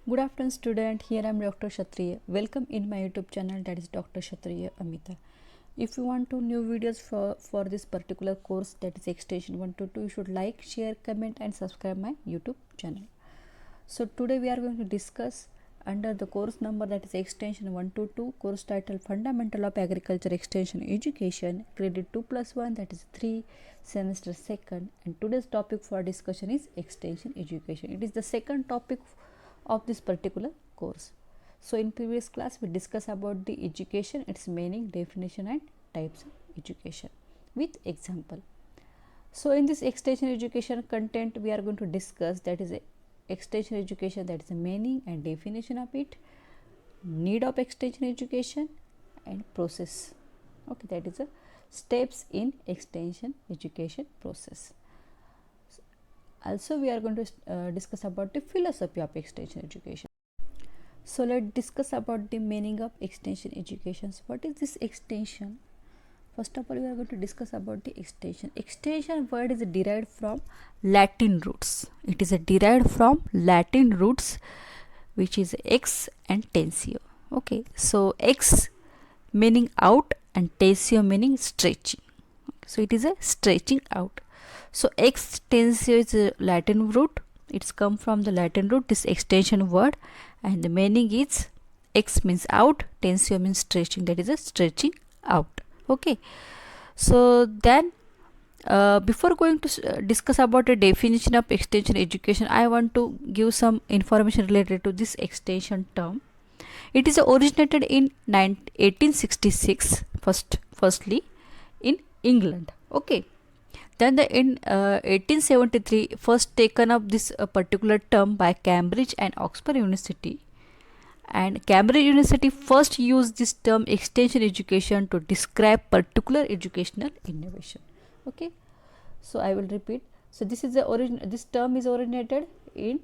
Good afternoon student, here I am Dr. Kshatriya. Welcome in my YouTube channel, that is Dr.Kshatriya Amita. If you want to new videos for this particular course, that is extension 122, you should like, share, comment and subscribe my YouTube channel. So today we are going to discuss under the course number, that is extension 122, course title Fundamental of Agriculture Extension Education, credit 2+1, that is 3, semester 2nd, and today's topic for discussion is extension education. It is the second topic of this particular course. So in previous class we discussed about the education, its meaning, definition and types of education with example. So in this extension education content we are going to discuss, that is extension education, that is the meaning and definition of it, need of extension education and process. Okay, that is the steps in extension education process. Also we are going to discuss about the philosophy of extension education. So let's discuss about the meaning of extension education. So what is this extension? First of all, we are going to discuss about the extension. Extension word is derived from Latin roots. It is derived from Latin roots, which is ex and tensio. Okay, so ex meaning out and tensio meaning stretching. So it is a stretching out. So extensio is a Latin root. It's come from the Latin root, this extension word, and the meaning is ex means out, tensio means stretching, that is a stretching out. Okay, so then before going to discuss about the definition of extension education, I want to give some information related to this extension term. It is originated in 1866 firstly in England. Okay, then in 1873 first taken up this particular term by Cambridge and Oxford University, and Cambridge University first used this term extension education to describe particular educational innovation. Okay, so I will repeat. So this is the this term is originated in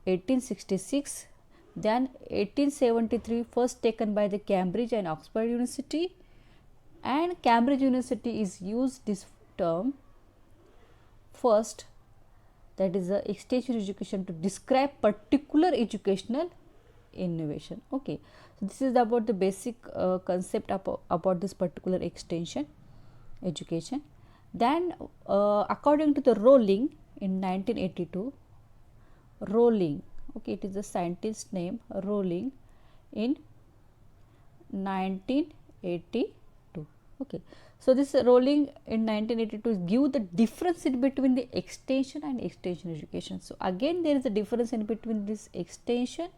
1866, then 1873 first taken by the Cambridge and Oxford University, and Cambridge University is used this term first, that is the extension education, to describe particular educational innovation. Okay, so this is about the basic concept about this particular extension education. Then according to the Rowling in 1982, Rowling, okay, it is the scientist name, Rowling, in 1982. Okay, so this Rowling in 1982 give the difference in between the extension and extension education. So again there is a difference in between this extension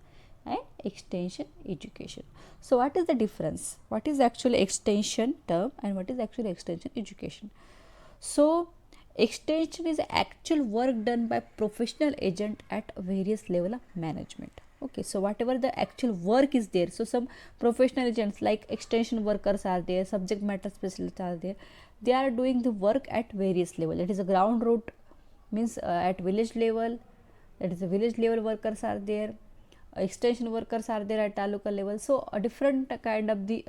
and extension education. So what is the difference? What is actually extension term and what is actually extension education? So extension is actual work done by professional agent at various level of management. Okay, so whatever the actual work is there, so some professional agents like extension workers are there, subject matter specialists are there, they are doing the work at various level. It is a ground root, means at village level, that is the village level workers are there, extension workers are there at taluka level. So a different kind of the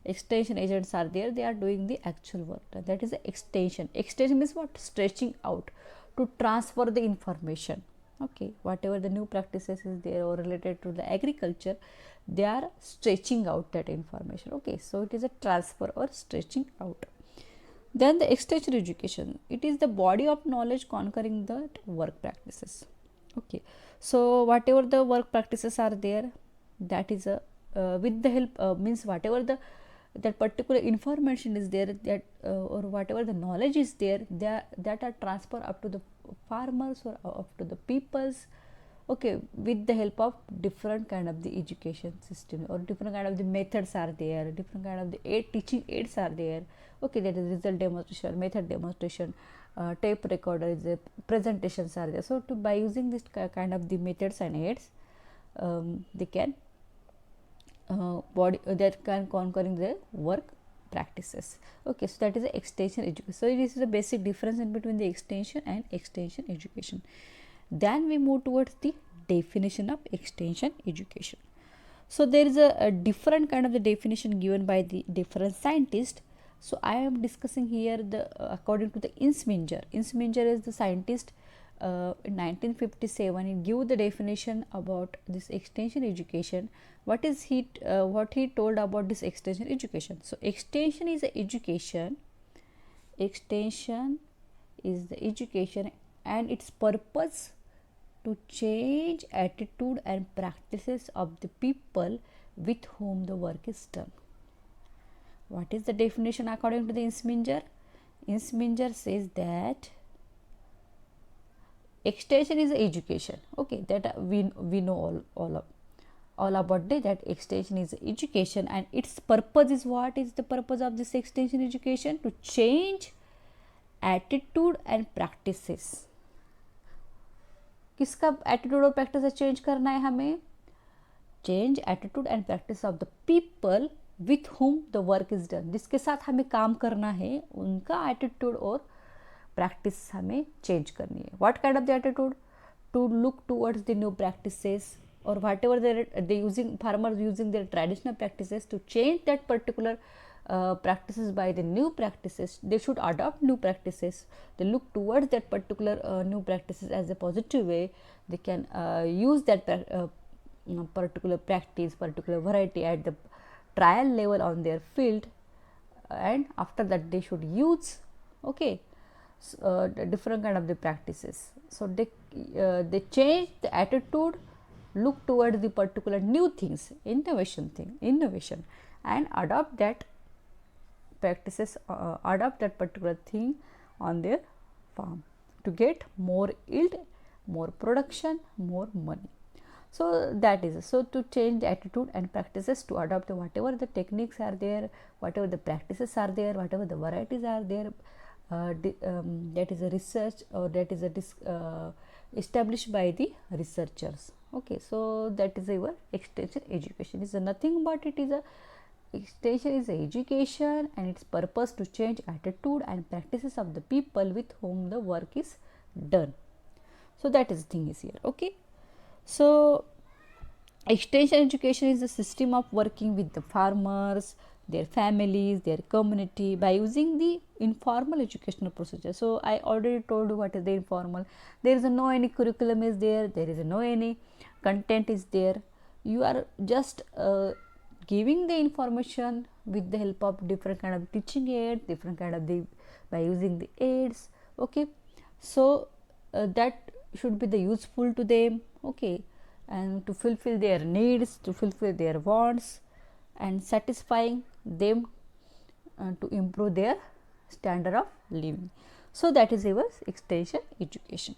extension agents are there, they are doing the actual work. That is the extension. Extension means what? Stretching out to transfer the information. Okay, whatever the new practices is there or related to the agriculture, they are stretching out that information. Okay, so it is a transfer or stretching out. Then the extension education, it is the body of knowledge conquering the work practices. Okay, so whatever the work practices are there, that is a with the help means whatever the that particular information is there, that or whatever the knowledge is there, that are transferred up to the farmers or up to the peoples. Okay, with the help of different kind of the education system, or different kind of the methods are there, different kind of the teaching aids are there. Okay, that is result demonstration, method demonstration, tape recorder is there, presentations are there. So by using this kind of the methods and aids, they can that can conquering the work practices. Okay, so that is the extension education. So this is the basic difference in between the extension and extension education. Then we move towards the definition of extension education. So there is a different kind of the definition given by the different scientists. So I am discussing here the according to the Insminger. Insminger is the scientist in 1957 he gave the definition about this extension education. What he told about this extension education? So extension is the education. Extension is the education and its purpose to change attitude and practices of the people with whom the work is done. What is the definition according to the Insminger? Insminger says that extension is education. Okay, that we know all about that extension is education and its purpose is what is the purpose of this extension education? To change attitude and practices. किसका attitude और practice change करना है हमें? Change attitude and practice of the people with whom the work is done. जिसके साथ हमें काम करना है उनका एटीट्यूड और प्रैक्टिस हमें चेंज करनी है. What kind of the attitude? To look towards the new practices or whatever they using, farmers using their traditional practices, to change that particular practices by the new practices. They should adopt new practices. They look towards that particular new practices as a positive way. They can use that particular practice, particular variety at the trial level on their field, and after that they should use the different kind of the practices. So they change the attitude, look towards the particular new things, innovation, and adopt that practices, adopt that particular thing on their farm to get more yield, more production, more money. So that is, so to change the attitude and practices, to adopt whatever the techniques are there, whatever the practices are there, whatever the varieties are there, that is a research, or that is a established by the researchers. Okay, so that is your extension education. Is nothing but it is a extension is a education and its purpose to change attitude and practices of the people with whom the work is done. So that is the thing is here. Okay, so extension education is a system of working with the farmers, their families, their community by using the informal educational procedure. So I already told you what is the informal. There is no any curriculum is there, there is no any content is there. You are just giving the information with the help of different kind of teaching aids, different kind of the by using the aids. Okay, so that should be the useful to them. Okay, and to fulfill their needs, to fulfill their wants, and satisfying them to improve their standard of living. So that is our extension education.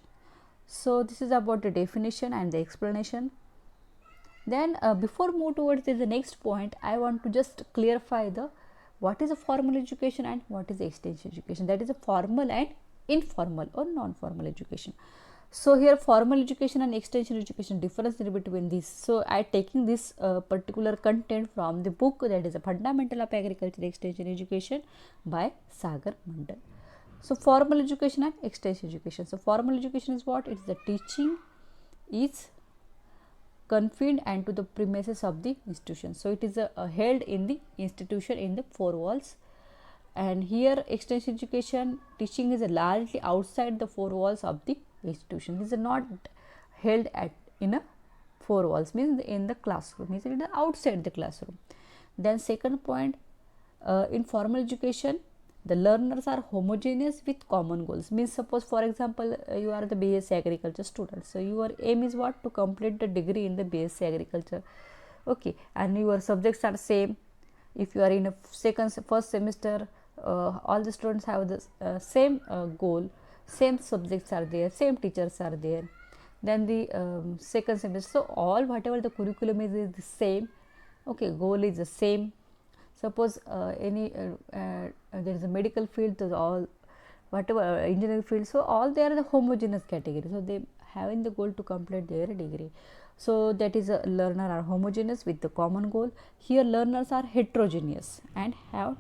So this is about the definition and the explanation. Then before move towards the next point, I want to just clarify the what is a formal education and what is the extension education. That is a formal and informal or non-formal education. So here formal education and extension education, difference in between these. So I taking this particular content from the book, that is a Fundamental of Agriculture Extension Education by Sagar Mandal. So formal education and extension education. So formal education is what? It's the teaching is confined and to the premises of the institution. So it is held in the institution in the four walls. And here extension education teaching is largely outside the four walls of the institution. This is not held in a four walls, means in the classroom, means it is outside the classroom. Then second point, in formal education the learners are homogeneous with common goals. Means suppose for example you are the BSc Agriculture student, so your aim is what? To complete the degree in the BSc Agriculture. Okay, and your subjects are same. If you are in a first semester, all the students have the same goal, same subjects are there, same teachers are there. Then the second semester, so all whatever the curriculum is the same. Okay, goal is the same. Suppose there is a medical field, so all whatever engineering field, so all they are the homogeneous category. So they having the goal to complete their degree. So that is a learner are homogeneous with the common goal. Here learners are heterogeneous and have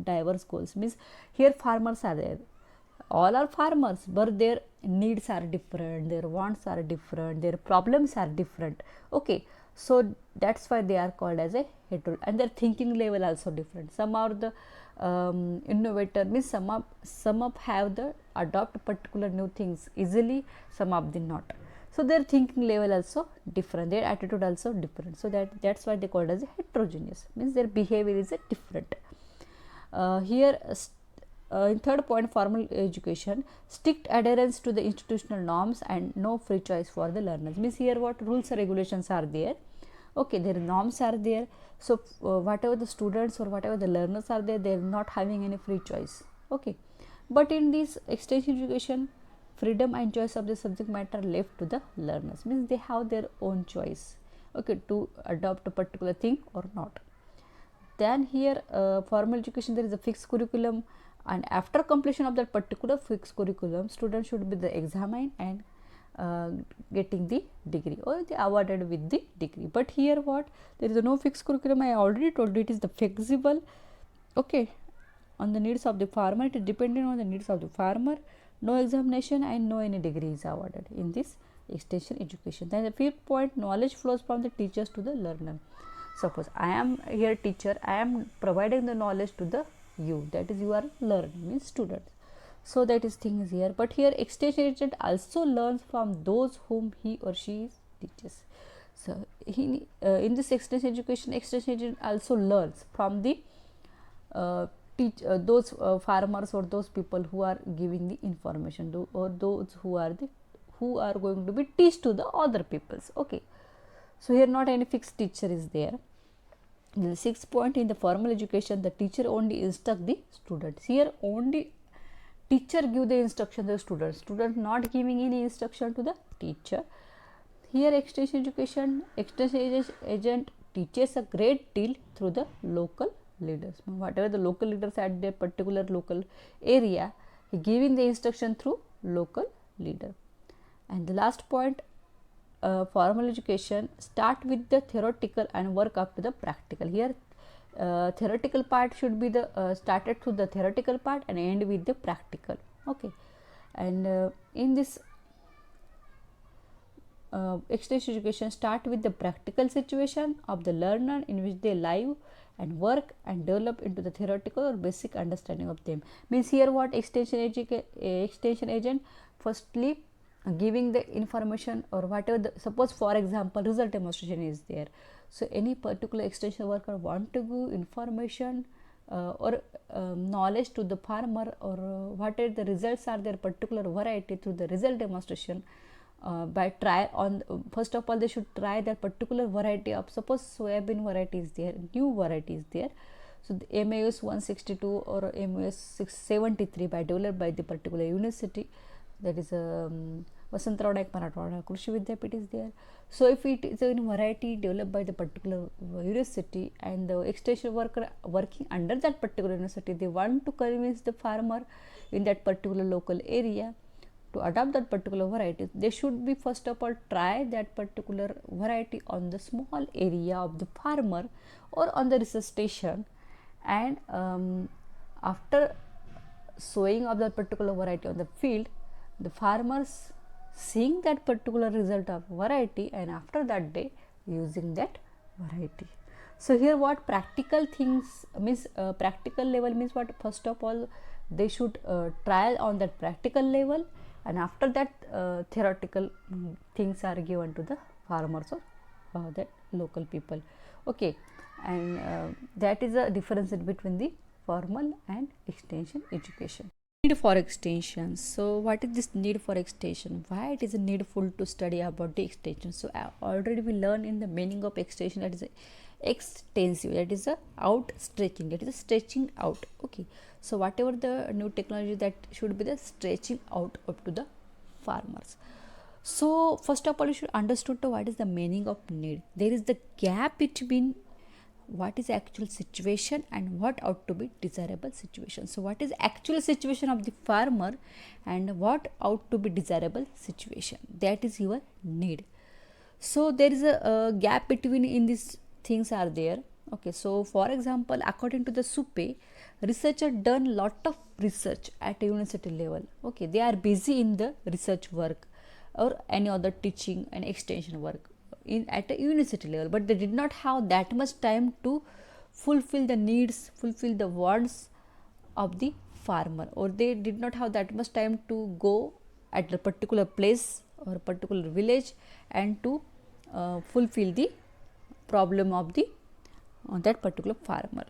diverse goals. Means here farmers are there. All are farmers, but their needs are different, their wants are different, their problems are different. Okay, so that's why they are called as a hetero, and their thinking level also different. Some are the innovator means some up have the adopt particular new things easily, some of them not. So their thinking level also different, their attitude also different. So that's why they called as heterogeneous, means their behavior is different. Here in third point, formal education, strict adherence to the institutional norms and no free choice for the learners. Means here what rules and regulations are there. Okay, their norms are there. So whatever the students or whatever the learners are there, they are not having any free choice. Okay, but in this extension education, freedom and choice of the subject matter left to the learners. Means they have their own choice. Okay, to adopt a particular thing or not. Then here formal education, there is a fixed curriculum, and after completion of that particular fixed curriculum, students should be the examined and getting the degree or they awarded with the degree. But here what, there is no fixed curriculum. I already told you it is the flexible, okay, on the needs of the farmer. It is dependent on the needs of the farmer. No examination and no any degree is awarded in this extension education. Then the fifth point, knowledge flows from the teachers to the learner. Suppose I am here teacher, I am providing the knowledge to the you, that is you are learning, means students. So that is thing is here. But here extension agent also learns from those whom he or she teaches. So he in this extension education, extension agent also learns from the those farmers or those people who are giving the information, or those who are going to be teach to the other peoples. Okay, so here not any fixed teacher is there. The sixth point, in the formal education, the teacher only instruct the students. Here only teacher give the instruction to the students, student not giving any instruction to the teacher. Here extension education, extension agent teaches a great deal through the local leaders. Whatever the local leaders at their particular local area, he giving the instruction through local leader. And the last point, formal education start with the theoretical and work up to the practical. Here theoretical part should be the started through the theoretical part and end with the practical. Okay, and in this extension education start with the practical situation of the learner in which they live and work and develop into the theoretical or basic understanding of them. Means here what, extension agent firstly giving the information or whatever the, suppose for example result demonstration is there. So any particular extension worker want to give information or knowledge to the farmer, or whatever the results are their particular variety through the result demonstration. By try on, first of all they should try that particular variety of, suppose soybean variety is there, new variety is there. So the MAS 162 or MAS 673 by developed by the particular university, that is Vasantrao Naik Marathwada Krishi Vidyapit is there. So if it is a variety developed by the particular university and the extension worker working under that particular university, they want to convince the farmer in that particular local area to adopt that particular variety, they should be first of all try that particular variety on the small area of the farmer or on the research station, and after sowing of that particular variety on the field, the farmers seeing that particular result of variety, and after that day using that variety. So here what practical things means, practical level means what, first of all they should trial on that practical level, and after that theoretical things are given to the farmers or that local people. Okay, and that is a difference between the formal and extension education. Need for extension. So what is this need for extension? Why it is needful to study about the extension? So already we learned in the meaning of extension, that is extensive, that is a outstretching, that is a stretching out. Okay, so whatever the new technology, that should be the stretching out up to the farmers. So first of all you should understood what is the meaning of need. There is the gap between what is actual situation and what ought to be desirable situation. So what is actual situation of the farmer and what ought to be desirable situation, that is your need. So there is a gap between in these things are there. Okay, so for example, according to the SUPE, researcher done lot of research at a university level. Okay, they are busy in the research work or any other teaching and extension work in at a university level, but they did not have that much time to fulfill the needs, fulfill the wants of the farmer, or they did not have that much time to go at a particular place or a particular village and to fulfill the problem of the that particular farmer.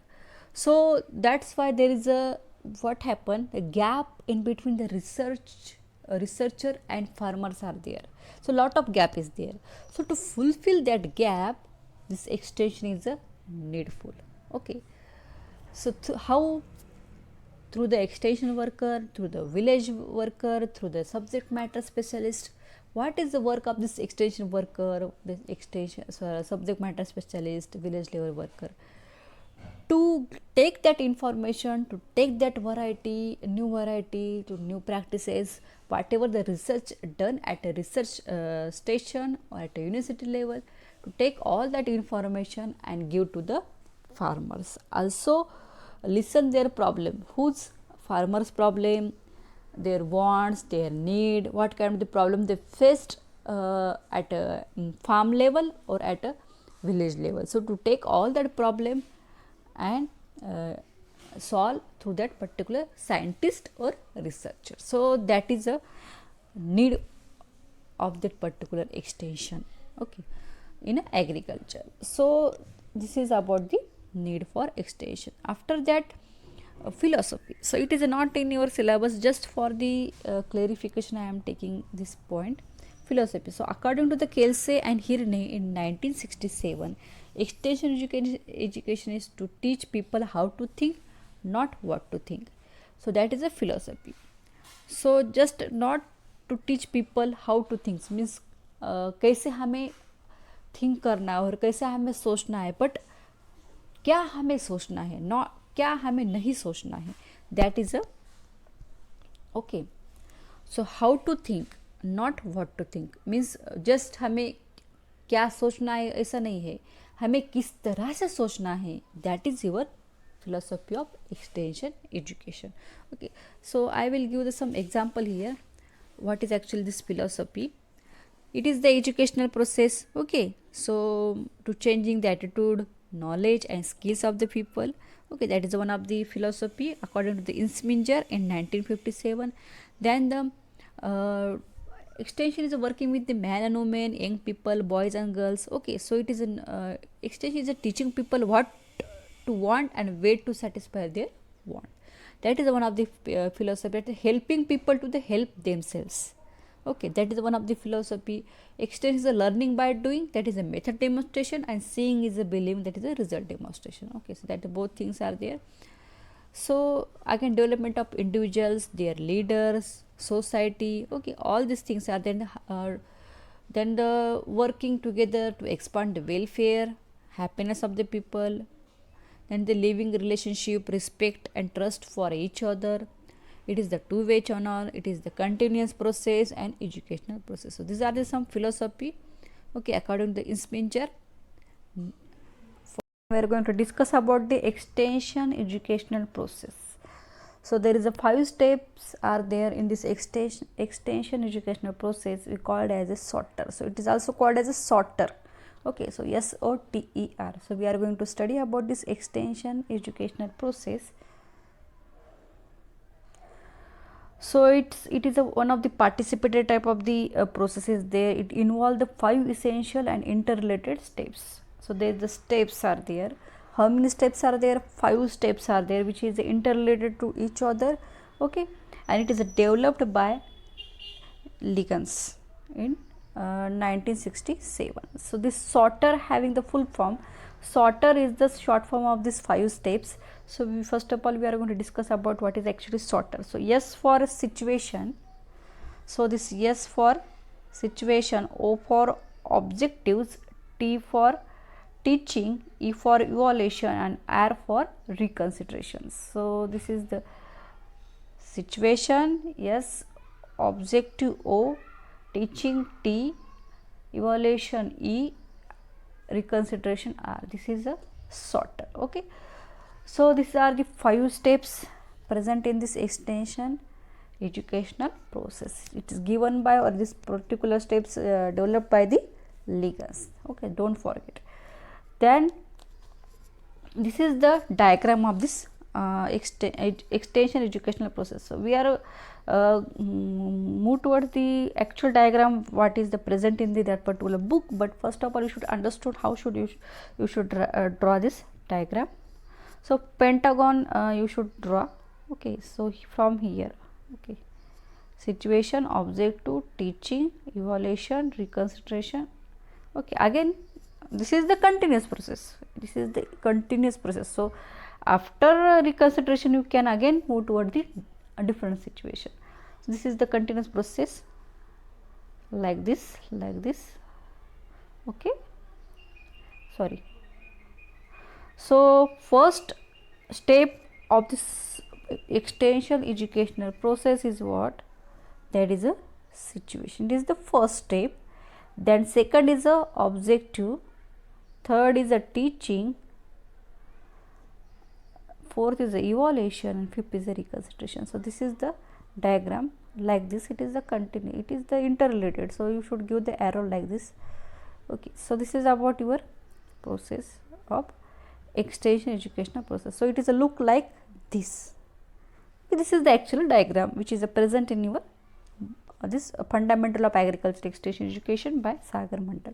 So that's why there is a what happened, a gap in between the researcher and farmers are there. So lot of gap is there. So to fulfill that gap, this extension is a needful. Okay, so how? Through the extension worker, through the village worker, through the subject matter specialist. What is the work of this extension worker, the extension subject matter specialist, village level worker? To take that information, to take that variety, to new practices, whatever the research done at a research station or at a university level, to take all that information and give to the farmers. Also listen their problem, whose farmers problem, their wants, their need, what kind of the problem they faced at a farm level or at a village level. So to take all that problem and solve through that particular scientist or researcher. So that is a need of that particular extension, okay, in agriculture. So this is about the need for extension. After that, philosophy. So it is not in your syllabus, just for the clarification I am taking this point. Philosophy. So according to the Kelsey and Hirne in 1967, extension education is to teach people how to think, not what to think. So that is a philosophy. So just not to teach people how to think, means कैसे हमें think करना है और कैसे हमें सोचना है, but क्या हमें सोचना है, नॉट क्या हमें नहीं सोचना है, that is a okay. So how to think, not what to think, means just हमें क्या सोचना है ऐसा नहीं है, हमें किस तरह से सोचना है, that is your philosophy of extension education. Okay, so I will give some example here. What is actually this philosophy? It is the educational process. Okay, so to changing the attitude, knowledge and skills of the people. Okay, that is one of the philosophy according to the Insminger in 1957. Then the extension is working with the man and women, young people, boys and girls. Okay, so it is an extension is a teaching people what to want and way to satisfy their want. That is one of the philosophy, that is helping people to the help themselves. Okay, that is one of the philosophy. Extension is a learning by doing, that is a method demonstration, and seeing is a believing, that is a result demonstration. Okay, so that both things are there. So again, development of individuals, their leaders, society. Okay, all these things are then the working together to expand the welfare, happiness of the people, then the living relationship, respect and trust for each other. It is the two-way channel, it is the continuous process and educational process. So these are the some philosophy, okay, according to the Insminger. We are going to discuss about the extension educational process. So there is a 5 steps are there in this extension educational process. We call it as a SOTER. So it is also called as a SOTER. Okay, so SOTER. So we are going to study about this extension educational process. So it is one of the participatory type of the processes there. It involves the 5 essential and interrelated steps. So there the steps are there. How many steps are there? 5 steps are there, which is interrelated to each other. Okay, and it is developed by Liggins in 1967. So this SOTER, having the full form, SOTER is the short form of these 5 steps. So first of all we are going to discuss about what is actually SOTER. So S for situation, so this S for situation, O for objectives, T for teaching, E for evaluation and R for reconsideration. So this is the situation, S, objective O, teaching T, evaluation E, reconsideration R. This is a SOTER. Okay, so these are the 5 steps present in this extension educational process. It is given by, or this particular steps developed by the Liggins. Okay, don't forget. Then this is the diagram of this extension educational process. So we are move towards the actual diagram what is the present in that particular book, but first of all you should understand how should you should draw this diagram. So pentagon you should draw. Okay, so from here, okay, situation, objective, teaching, evaluation, reconsideration. Okay, again this is the continuous process, this is the continuous process. So after reconsideration you can again move toward the different situation. So this is the continuous process, like this, okay, sorry. So first step of this extension educational process is what? That is a situation. It is the first step. Then second is a objective, third is a teaching, fourth is the evaluation, and fifth is the reconsideration. So this is the diagram like this. It is the continue, it is the interrelated, so you should give the arrow like this. Okay, so this is about your process of extension educational process. So it is a look like this. Okay, this is the actual diagram which is present in your this fundamental of agriculture extension education by Sagar Mandal.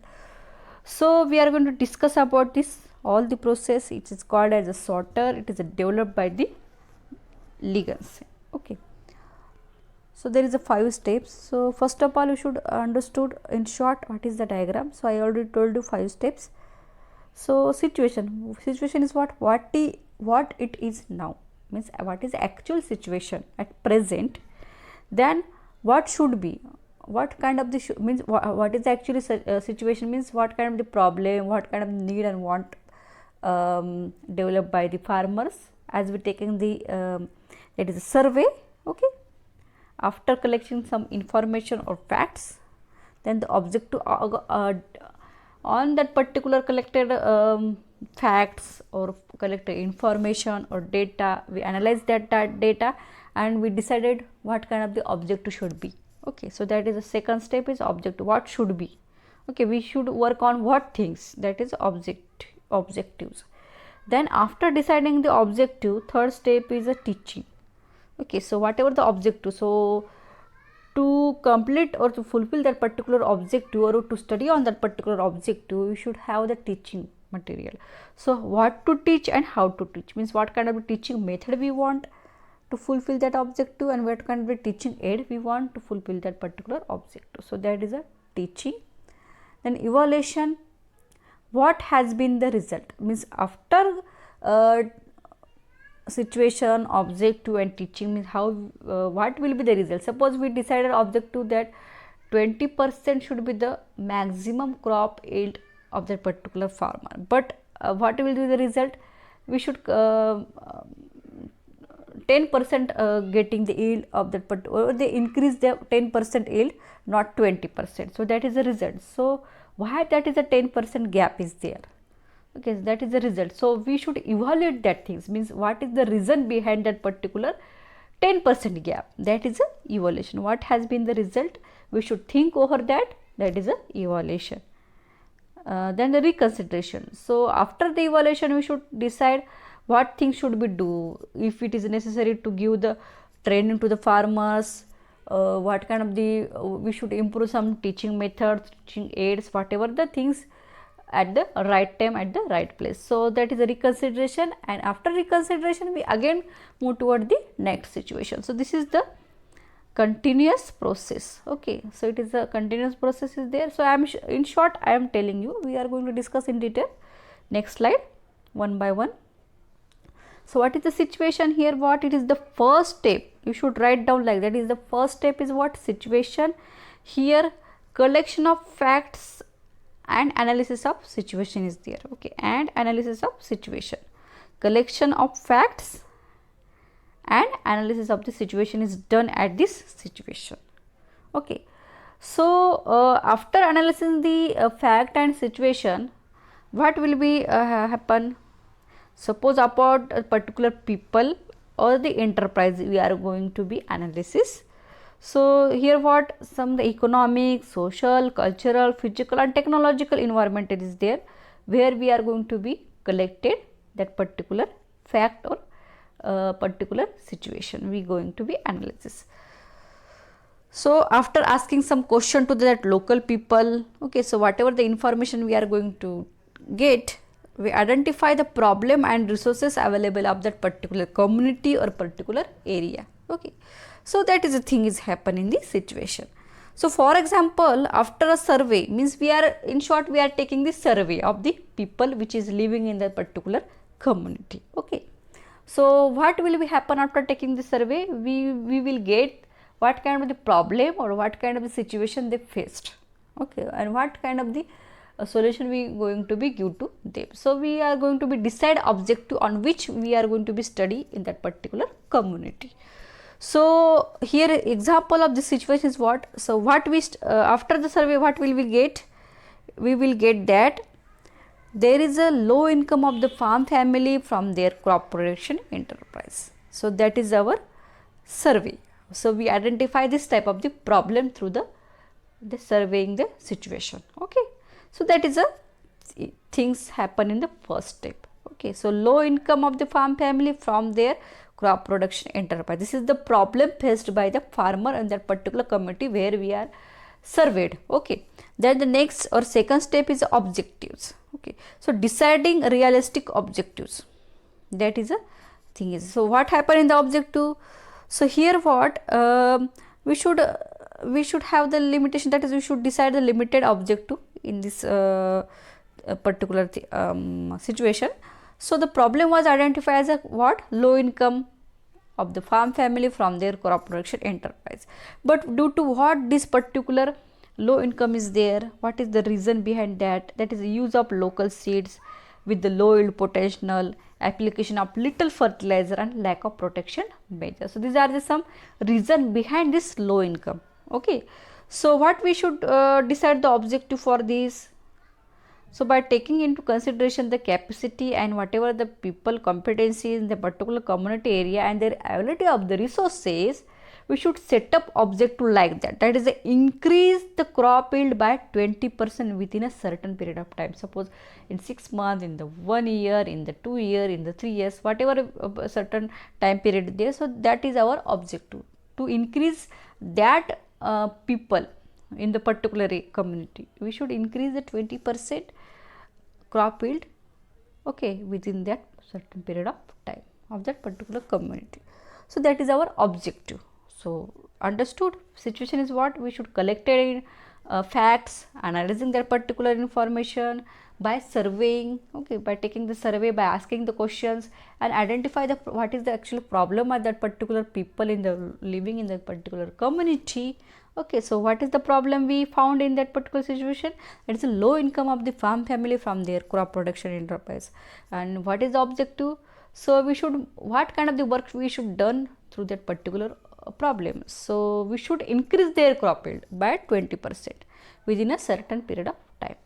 So we are going to discuss about this all the process. It is called as a SOTER. It is developed by the Liggins. Okay, so there is a 5 steps. So first of all you should understood in short what is the diagram. So I already told you 5 steps. So situation is what it is now, means what is actual situation at present. Then what should be, what kind of the means what is actually situation, means what kind of the problem, what kind of need and want developed by the farmers as we taking the that is a survey. Okay, after collecting some information or facts, then the objective on that particular collected facts or collected information or data, we analyze that data and we decided what kind of the objective should be. Okay, so that is the second step is objective, what should be. Okay, we should work on what things, that is objectives. Then after deciding the objective, third step is a teaching. Okay, so whatever the objective, so to complete or to fulfill that particular objective or to study on that particular objective, you should have the teaching material. So what to teach and how to teach, means what kind of teaching method we want to fulfill that objective and what kind of teaching aid we want to fulfill that particular objective. So that is a teaching. Then evaluation, what has been the result, means after situation, objective and teaching, means how what will be the result. Suppose we decided objective that 20% should be the maximum crop yield of that particular farmer, but what will be the result, we should 10% getting the yield of that particular, or they increase the 10% yield, not 20%. So that is the result. So why that is a 10% gap is there. Okay, that is the result. So we should evaluate that things, means what is the reason behind that particular 10% gap, that is a evaluation. What has been the result, we should think over that, that is a evaluation. Then the reconsideration. So after the evaluation we should decide what things should we do, if it is necessary to give the training to the farmers, what kind of the we should improve some teaching methods, teaching aids, whatever the things at the right time at the right place. So that is a reconsideration, and after reconsideration we again move toward the next situation. So this is the continuous process. Okay, so it is a continuous process is there. So I am in short I am telling you, we are going to discuss in detail. Next slide, one by one. So what is the situation here, what it is the first step, you should write down like that. Is the first step is what, situation. Here collection of facts and analysis of situation is there. Okay, and analysis of situation, collection of facts and analysis of the situation is done at this situation. Okay, so after analyzing the fact and situation, what will be happen, suppose about a particular people or the enterprise we are going to be analysis. So here what, some the economic, social, cultural, physical and technological environment is there, where we are going to be collected that particular fact or particular situation we going to be analysis. So after asking some question to that local people, okay, so whatever the information we are going to get, we identify the problem and resources available of that particular community or particular area. Okay, so that is the thing is happen in this situation. So for example, after a survey, means we are, in short, we are taking the survey of the people which is living in that particular community. Okay, so what will be happen after taking the survey? We will get what kind of the problem or what kind of the situation they faced, okay, and what kind of the solution we going to be give to them. So we are going to be decide objective on which we are going to be study in that particular community. So here example of this situation is what? So what we after the survey, what will we get? We will get that there is a low income of the farm family from their crop production enterprise. So that is our survey. So we identify this type of the problem through the surveying the situation. Okay, so that is a things happen in the first step. Okay, so low income of the farm family from their crop production enterprise. This is the problem faced by the farmer in that particular community where we are surveyed. Okay, then the next or second step is objectives. Okay, so deciding realistic objectives, that is a thing is. So what happened in the objective? So here what we should have the limitation, that is we should decide the limited objective in this particular situation. So the problem was identified as a what? Low income of the farm family from their crop production enterprise. But due to what this particular low income is there, what is the reason behind that? That is the use of local seeds with the low yield potential, application of little fertilizer and lack of protection measures. So these are the some reason behind this low income. Okay, so what we should decide the objective for this? So by taking into consideration the capacity and whatever the people competency in the particular community area and their availability of the resources, we should set up objective like that. That is increase the crop yield by 20% within a certain period of time. Suppose in 6 months, in the 1 year, in the 2 year, in the 3 years, whatever certain time period there. So that is our objective, to increase that people in the particular community. We should increase the 20% crop yield, okay, within that certain period of time of that particular community. So that is our objective. So understood, situation is what? We should collect facts, analyzing that particular information by surveying, okay, by taking the survey, by asking the questions and identify the what is the actual problem of that particular people in the living in that particular community. Okay, so what is the problem we found in that particular situation? It is a low income of the farm family from their crop production enterprise. And what is the objective? So we should, what kind of the work we should done through that particular problem? So we should increase their crop yield by 20% within a certain period of time.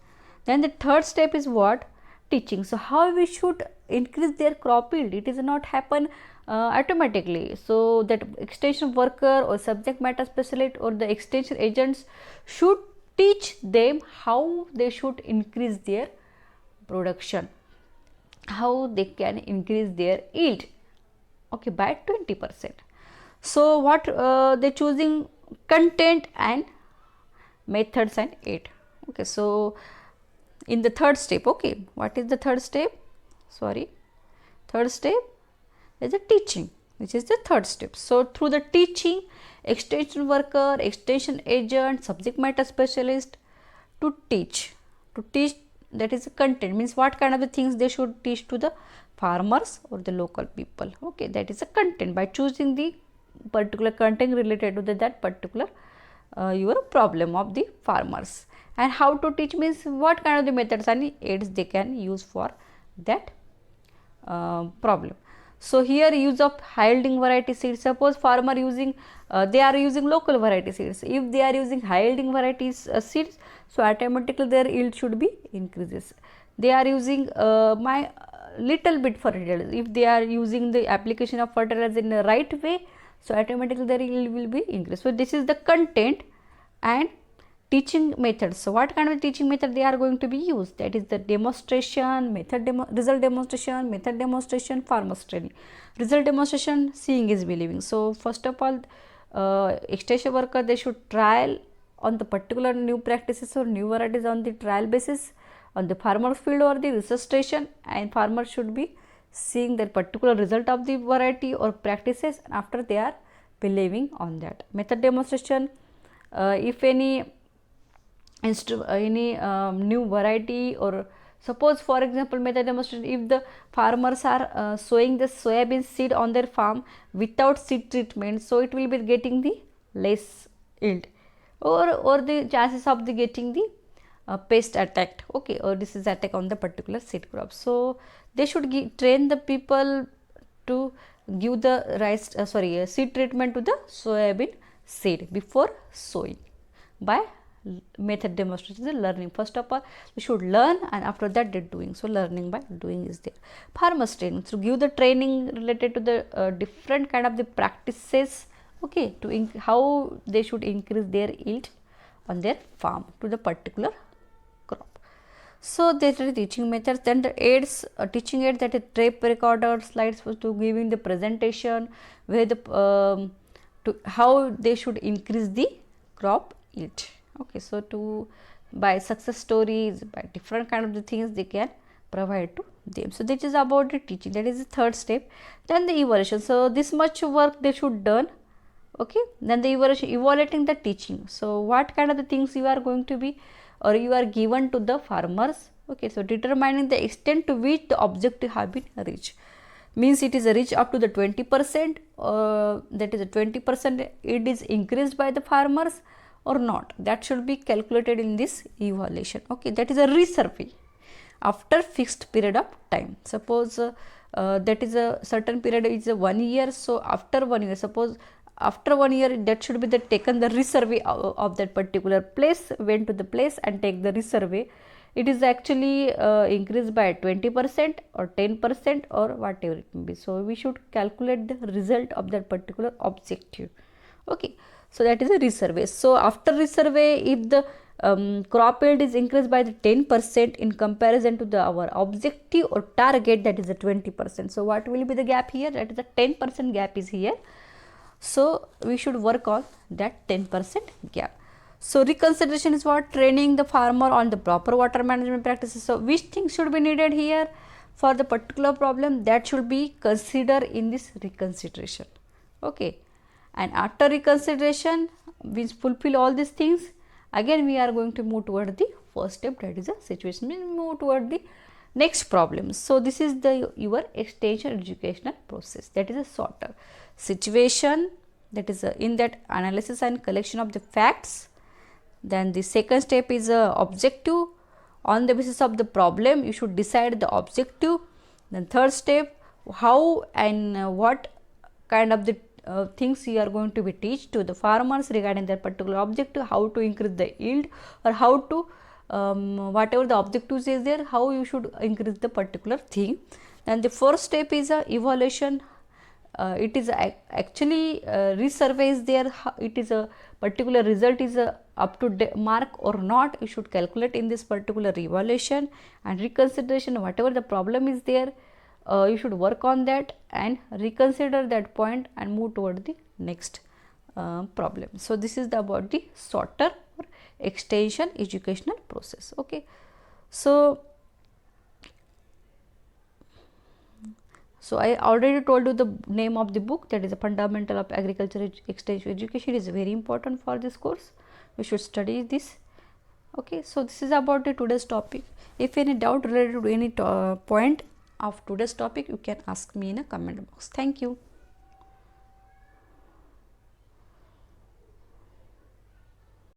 Then the third step is what? Teaching. So how we should increase their crop yield? It is not happen automatically. So that extension worker or subject matter specialist or the extension agents should teach them how they should increase their production, how they can increase their yield, okay, by 20%. So what they choosing? Content and methods and aid. Okay, so in the third step, okay, what is the third step? Sorry, third step is the teaching, which is the third step. So through the teaching, extension worker, extension agent, subject matter specialist to teach, that is the content, means what kind of the things they should teach to the farmers or the local people. Okay, that is the content, by choosing the particular content related to that particular your problem of the farmers. And how to teach means what kind of the methods and aids they can use for that problem. So here use of high yielding variety seeds. Suppose farmer using they are using local variety seeds. If they are using high yielding varieties seeds, so automatically their yield should be increases. They are using my little bit fertilizer. If they are using the application of fertilizer in the right way, so automatically their yield will be increased. So this is the content and teaching methods. So what kind of teaching method they are going to be used? That is the demonstration, result demonstration, method demonstration, farmers training. Result demonstration, seeing is believing. So first of all, extension worker, they should trial on the particular new practices or new varieties on the trial basis on the farmer's field or the research station, and farmers should be seeing the particular result of the variety or practices, and after they are believing on that. Method demonstration, if any new variety, or suppose for example method demonstration, if the farmers are sowing the soybean seed on their farm without seed treatment, so it will be getting the less yield, or the chances of the getting the pest attack, okay, or disease attack on the particular seed crop. So they should train the people to give the seed treatment to the soybean seed before sowing by method demonstration. The learning, first of all we should learn, and after that they doing. So learning by doing is there. Farmers training, so give the training related to the different kind of the practices, okay, to how they should increase their yield on their farm to the particular crop. So there are teaching methods. Then the aids, teaching aid, that is tape recorder, slides for to giving the presentation where the to how they should increase the crop yield. Okay, so to by success stories, by different kind of the things they can provide to them. So this is about the teaching, that is the third step. Then the evaluation, so this much work they should done, okay. Then the evaluation, evaluating the teaching, so what kind of the things you are going to be or you are given to the farmers, okay. So determining the extent to which the objective have been reached, means it is reached up to the 20%, that is a 20% it is increased by the farmers or not, that should be calculated in this evaluation, okay. That is a resurvey after fixed period of time. Suppose that is a certain period is a 1 year, so after 1 year, suppose after 1 year, that should be the taken the resurvey of that particular place, went to the place and take the resurvey. It is actually increased by 20% or 10% or whatever it may be. So we should calculate the result of that particular objective, okay. So that is a resurvey. So after resurvey, if the crop yield is increased by the 10% in comparison to our objective or target, that is a 20%. So what will be the gap here? That is a 10% gap is here. So we should work on that 10% gap. So reconsideration is what? Training the farmer on the proper water management practices. So which things should be needed here for the particular problem? That should be considered in this reconsideration, okay. And after reconsideration, we fulfill all these things, again we are going to move toward the first step, that is a situation, means move toward the next problem. So this is the your extension educational process, that is a SOTER. Situation, that is in that analysis and collection of the facts. Then the second step is objective. On the basis of the problem, you should decide the objective. Then third step, how and what kind of the things you are going to be teach to the farmers regarding their particular objective, how to increase the yield, or how to whatever the objectives is there, how you should increase the particular thing. Then the fourth step is evaluation. It is actually resurvey is there, it is a particular result is up to mark or not, you should calculate in this particular evaluation. And reconsideration, whatever the problem is there, you should work on that and reconsider that point and move toward the next problem. So this is about the SOTER or extension educational process, okay. So I already told you the name of the book, that is a Fundamental of Agriculture Extension Education. It is very important for this course, we should study this, okay. So this is about the today's topic. If any doubt related to any point of today's topic, you can ask me in a comment box. Thank you.